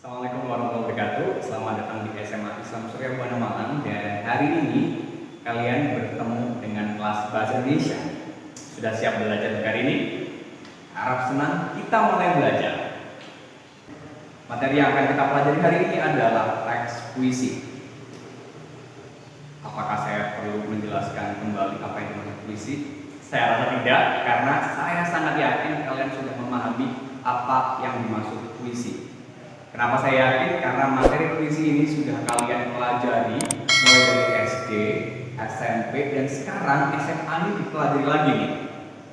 Assalamualaikum warahmatullahi wabarakatuh. Selamat datang di SMA Islam Surya Buana Malang. Dan hari ini kalian bertemu dengan kelas Bahasa Indonesia. Sudah siap belajar untuk hari ini? Harap senang, kita mulai belajar. Materi yang akan kita pelajari hari ini adalah teks puisi. Apakah saya perlu menjelaskan kembali apa itu maksud puisi? Saya rasa tidak, karena saya sangat yakin kalian sudah memahami apa yang dimaksud puisi. Kenapa saya yakin? Karena materi puisi ini sudah kalian pelajari mulai dari SD, SMP, dan sekarang SMA ini dipelajari lagi nih.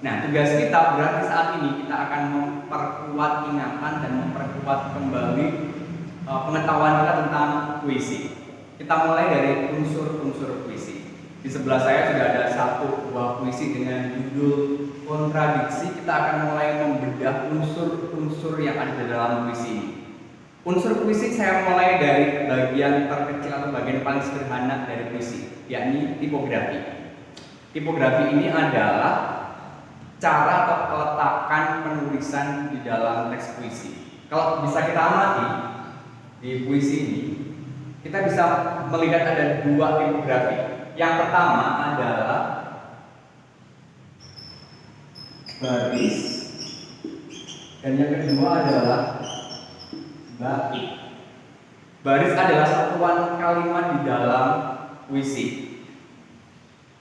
Nah, tugas kita berarti saat ini kita akan memperkuat ingatan dan memperkuat kembali pengetahuan kita tentang puisi. Kita mulai dari unsur-unsur puisi. Di sebelah saya sudah ada satu buah puisi dengan judul Kontradiksi. Kita akan mulai membedah unsur-unsur yang ada di dalam puisi ini. Unsur puisi saya mulai dari bagian terkecil atau bagian paling sederhana dari puisi, yakni tipografi. Tipografi ini adalah cara atau peletakan penulisan di dalam teks puisi. Kalau bisa kita amati di puisi ini, kita bisa melihat ada dua tipografi. Yang pertama adalah baris, dan yang kedua adalah bait. Baris adalah satuan kalimat di dalam puisi.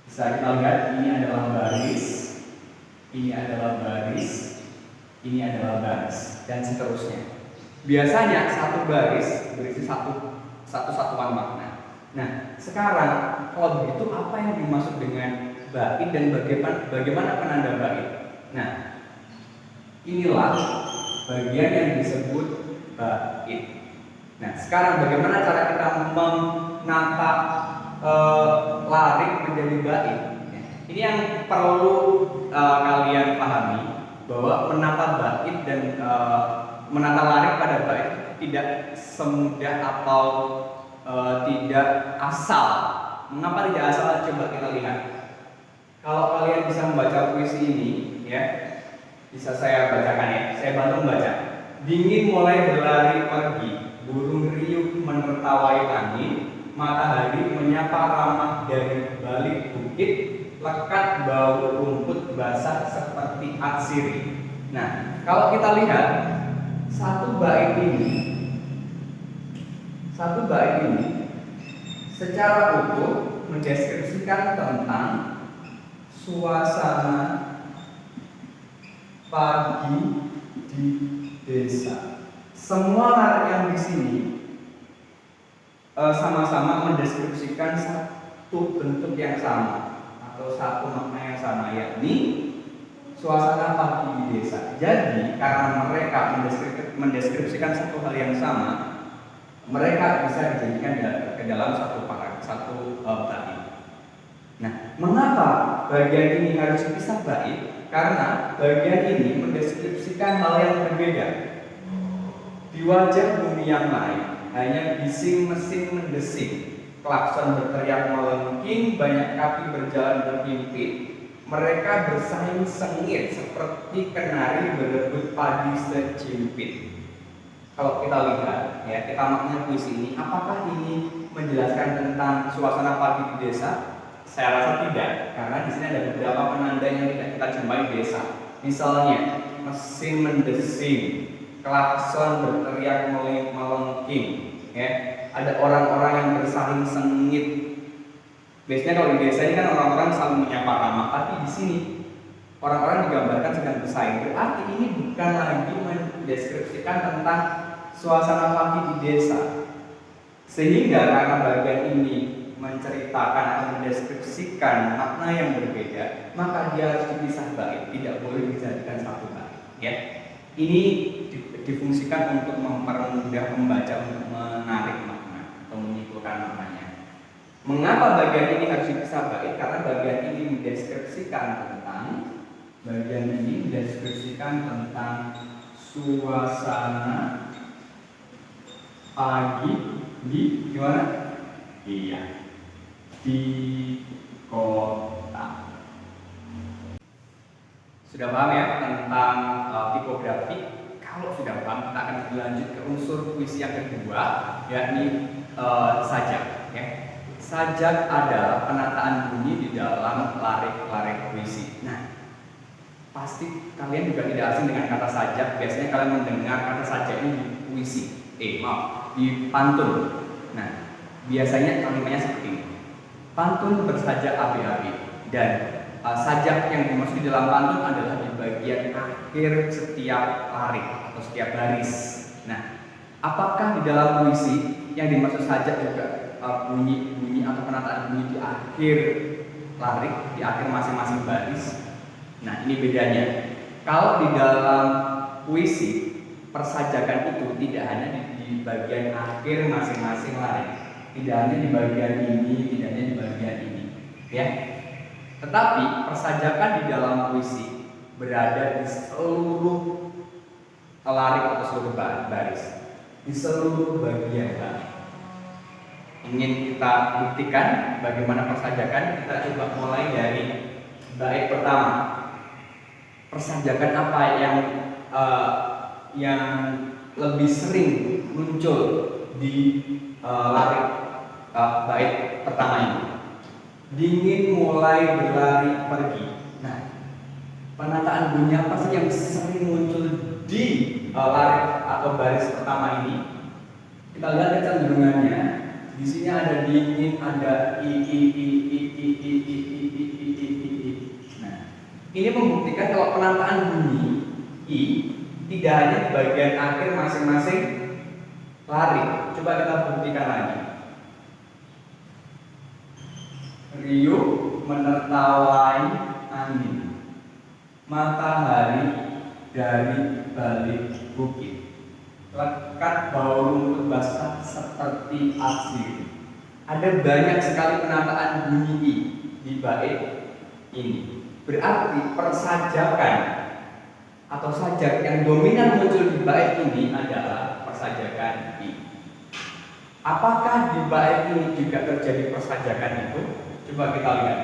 Bisa kita lihat, ini adalah baris, ini adalah baris, ini adalah baris, dan seterusnya. Biasanya satu baris berisi satu satuan makna. Nah, sekarang kalau begitu apa yang dimaksud dengan bait dan bagaimana penanda bait? Nah, inilah bagian yang disebut bait. Nah, sekarang bagaimana cara kita menata larik menjadi bait? Ini yang perlu kalian pahami, bahwa menata bait dan menata larik pada bait tidak semudah atau tidak asal. Mengapa tidak asal? Coba kita lihat. Kalau kalian bisa membaca puisi ini, ya, bisa saya bacakan ya. Saya bantu membaca. Dingin mulai berlari pergi, burung riuh menertawai langit, matahari menyapa ramah dari balik bukit, lekat bau rumput basah seperti atsiri. Nah, kalau kita lihat satu bait ini secara utuh mendeskripsikan tentang suasana pagi di desa. Semua larik yang di sini sama-sama mendeskripsikan satu bentuk yang sama atau satu makna yang sama, yakni suasana pagi di desa. Jadi karena mereka mendeskripsikan satu hal yang sama, mereka bisa dijadikan ke dalam satu bait. Nah, mengapa bagian ini harus dipisah bait? Karena bagian ini mendeskripsikan hal yang berbeda. Di wajah bumi yang lain hanya bising mesin mendesing, klakson berteriak melengking, banyak kaki berjalan berhimpit. Mereka bersaing sengit seperti kenari berebut padi sejimpit. Kalau kita lihat, ya, kita maknanya puisi ini, apakah ini menjelaskan tentang suasana pagi di desa? Saya rasa tidak, karena di sini ada beberapa penanda yang tidak kita jumpai di desa. Misalnya, mesin mendesing, klakson berteriak melengking, ya. Ada orang-orang yang bersaing sengit. Biasanya kalau di desa ini kan orang-orang saling menyapa ramah, tapi di sini orang-orang digambarkan sedang bersaing. Berarti ini bukan lagi mendeskripsikan tentang suasana pagi di desa. Sehingga karena bagian ini menceritakan atau mendeskripsikan makna yang berbeda, maka dia harus dipisah bait, tidak boleh dijadikan satu bait, ya. Ini difungsikan untuk mempermudah pembaca untuk menarik makna atau menyimpulkan maknanya. Mengapa bagian ini harus dipisah bait? Karena bagian ini mendeskripsikan tentang suasana pagi di gimana? Iya, di kota. Sudah paham ya tentang tipografi? Kalau sudah paham kita akan berlanjut ke unsur puisi yang kedua, yakni sajak. Ya. Sajak adalah penataan bunyi di dalam larik-larik puisi. Nah, pasti kalian juga tidak asing dengan kata sajak. Biasanya kalian mendengar kata sajak ini di puisi, di pantun. Nah, biasanya kalimatnya seperti ini. Pantun bersajak api-api, dan sajak yang dimaksud di dalam pantun adalah di bagian akhir setiap larik atau setiap baris. Nah, apakah di dalam puisi yang dimaksud sajak juga bunyi-bunyi atau penataan bunyi di akhir larik, di akhir masing-masing baris? Nah, ini bedanya. Kalau di dalam puisi, persajakan itu tidak hanya di bagian akhir masing-masing larik, tidak hanya di bagian ini, tidak hanya di bagian ini, ya. Tetapi persajakan di dalam puisi berada di seluruh larik atau seluruh baris, di seluruh bagian larik. Ingin kita buktikan bagaimana persajakan? Kita coba mulai dari bait pertama. Persajakan apa yang lebih sering muncul di larik bait pertama ini? Dingin mulai berlari pergi. Nah, penataan bunyi apa sih yang sering muncul di larik atau baris pertama ini? Kita lihat kecenderungannya. Di sini ada dingin, ada i. Nah, ini membuktikan kalau penataan bunyi i tidak hanya di bagian akhir masing-masing larik. Coba kita buktikan lagi. Riuh menertawai angin, matahari dari balik bukit, lekat bau rumput basah seperti arsir. Ada banyak sekali penataan bunyi i di bait ini. Berarti persajakan atau sajak yang dominan muncul di bait ini adalah persajakan i. Apakah di bait ini juga terjadi persajakan itu? Coba kita lihat.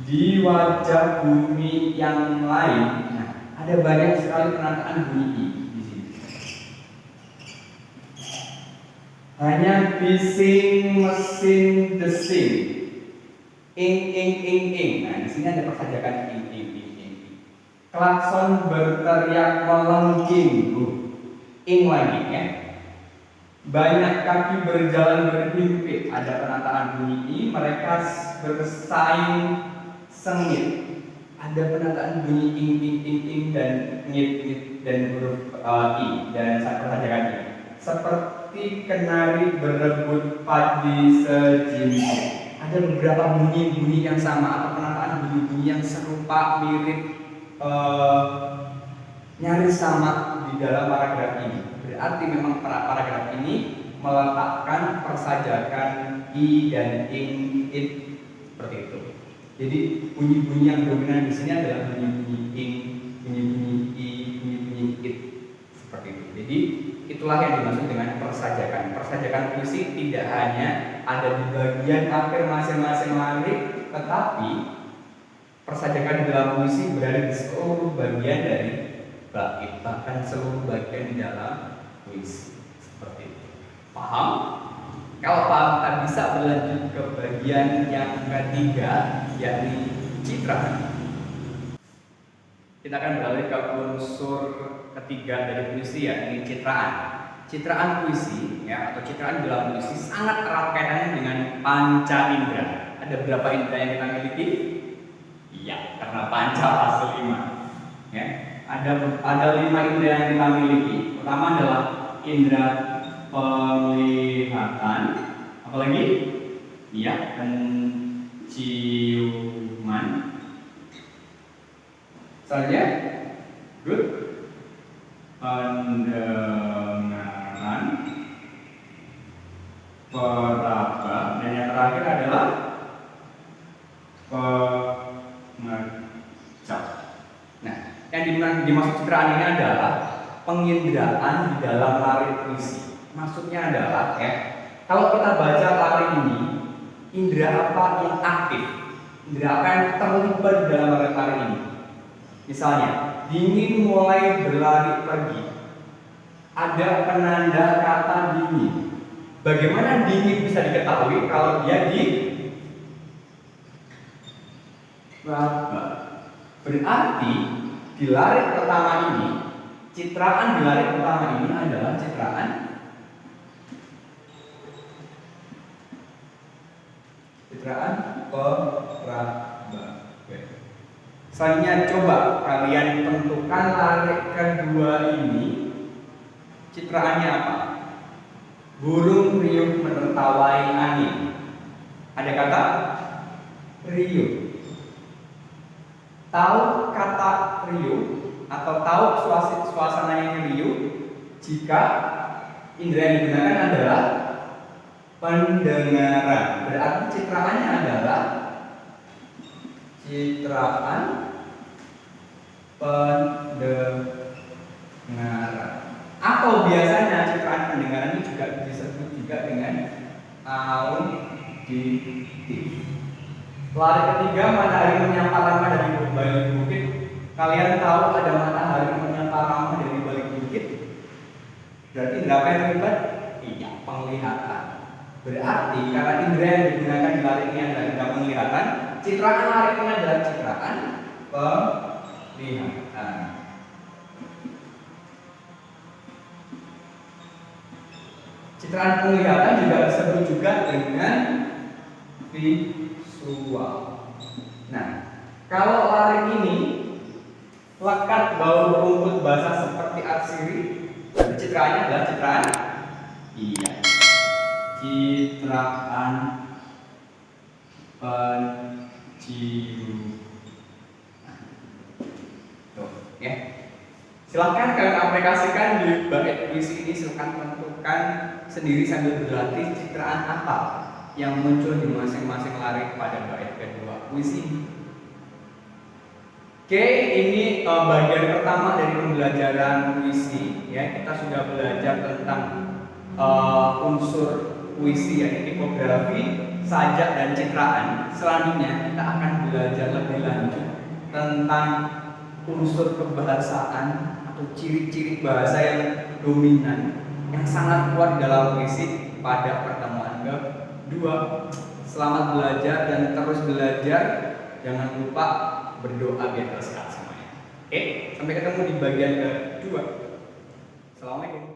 Di wajah bumi yang lain, nah, ada banyak sekali penataan bunyi i di sini. Hanya bising mesin desing, ing. Nah, di sini ada persajakan ing. Klakson berteriak melengking, ing lagi ya. Banyak kaki berjalan berhimpit, ada penataan bunyi i. Mereka bersaing sengit, ada penataan bunyi ing dan ngit dan huruf i dan persajakan i. Seperti kenari berebut padi sejimpit. Ada beberapa bunyi-bunyi yang sama atau penataan bunyi-bunyi yang serupa, mirip, nyaris sama di dalam paragraf ini. Berarti memang paragraf ini meletakkan persajakan i dan ing, it seperti itu. Jadi bunyi-bunyi yang dominan di sini adalah bunyi-bunyi ing, bunyi-bunyi i, bunyi-bunyi it seperti itu. Jadi itulah yang dimaksud dengan persajakan. Persajakan puisi tidak hanya ada di bagian akhir masing-masing larik, tetapi persajakan di dalam puisi berada di seluruh bagian dari bait, bahkan seluruh bagian di dalam puisi. Seperti itu. Paham? Kalau paham, kita bisa berlanjut ke bagian yang ketiga, yakni citra. Kita akan beralih ke unsur ketiga dari puisi, yakni citraan. Citraan puisi, ya, atau citraan dalam puisi sangat erat kaitannya dengan panca indera. Ada berapa indera yang kita miliki? Iya, karena panca hasil 5. Ya, ada 5 indera yang kita miliki. Pertama adalah indera penglihatan, apalagi? Iya, penciuman. Selanjutnya, good, pendengaran, peraba, dan yang terakhir adalah pengecap. Nah, yang dimaksud citraan ini adalah penginderaan di dalam larik puisi. Maksudnya adalah, ya, kalau kita baca larik ini, indera apa yang aktif, indera apa yang terlibat di dalam larik ini. Misalnya, dingin mulai berlari pergi. ada penanda kata dingin. Bagaimana dingin bisa diketahui kalau dia di raba? Berarti di larik pertama ini, citraan di larik pertama ini adalah citraan peraba. Selanjutnya coba kalian tentukan larik kedua ini citraannya apa? Burung riuh menertawai angin. Ada kata riuh. Tahu kata riuh atau tahu suasananya riuh jika indera yang digunakan adalah pendengaran. Berarti citraannya adalah citraan pendengaran. Atau biasanya citraan pendengaran ini juga disebut juga dengan auditif. Larik ketiga, matahari menyapa ramah dari balik bukit. Kalian tahu ada matahari menyapa ramah dari balik bukit? Berarti berapa yang terlibat? Iya, penglihatan. Berarti karena indera yang digunakan di larik ini adalah indera penglihatan, citraan larik ini adalah citraan penglihatan. Citraan penglihatan juga disebut juga dengan visual. Nah, kalau larik ini lekat bau rumput basah seperti arsiri, citraannya adalah citraan citraan penciuman. Tuh, ya. Silahkan kalian aplikasikan di bait puisi ini. Silahkan tentukan sendiri sambil berlatih citraan apa yang muncul di masing-masing larik pada bait kedua puisi ini. Oke, ini bagian pertama dari pembelajaran puisi. Ya, kita sudah belajar tentang unsur puisi, yaitu tipografi, sajak, dan citraan. Selanjutnya kita akan belajar lebih lanjut tentang unsur kebahasaan atau ciri-ciri bahasa yang dominan yang sangat kuat dalam puisi pada pertemuan kedua. Selamat belajar dan terus belajar. Jangan lupa berdoa biar tersehat semuanya. Oke, sampai ketemu di bagian kedua. Assalamualaikum.